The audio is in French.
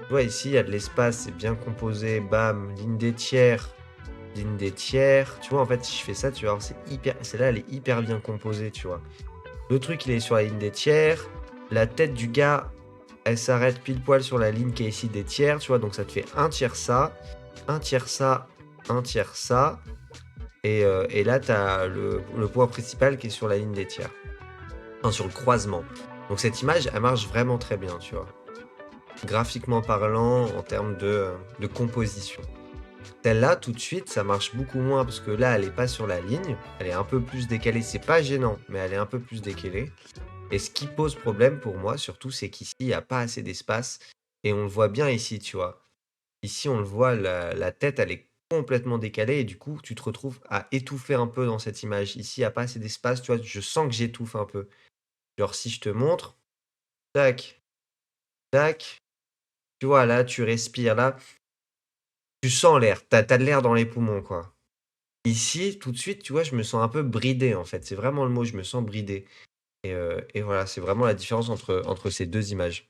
Tu vois, ici, il y a de l'espace, c'est bien composé, bam, ligne des tiers. Tu vois, en fait, si je fais ça, tu vois, celle-là, elle est hyper bien composée, tu vois. Le truc, il est sur la ligne des tiers. La tête du gars, elle s'arrête pile poil sur la ligne qui est ici des tiers, tu vois. Donc, ça te fait un tiers ça, un tiers ça, un tiers ça. Et là, tu as le point principal qui est sur la ligne des tiers. Enfin, sur le croisement. Donc, cette image, elle marche vraiment très bien, tu vois. Graphiquement parlant, en termes de composition. Celle-là, tout de suite, ça marche beaucoup moins parce que là, elle est pas sur la ligne. Elle est un peu plus décalée. C'est pas gênant, mais elle est un peu plus décalée. Et ce qui pose problème pour moi, surtout, c'est qu'ici, il y a pas assez d'espace. Et on le voit bien ici, tu vois. Ici, on le voit, la tête, elle est complètement décalée. Et du coup, tu te retrouves à étouffer un peu dans cette image. Ici, il y a pas assez d'espace, tu vois. Je sens que j'étouffe un peu. Genre, si je te montre, tac, tac, tu vois, là, tu respires, là, tu sens l'air. Tu as de l'air dans les poumons, quoi. Ici, tout de suite, tu vois, je me sens un peu bridé, en fait. C'est vraiment le mot, je me sens bridé et voilà, c'est vraiment la différence entre ces 2 images.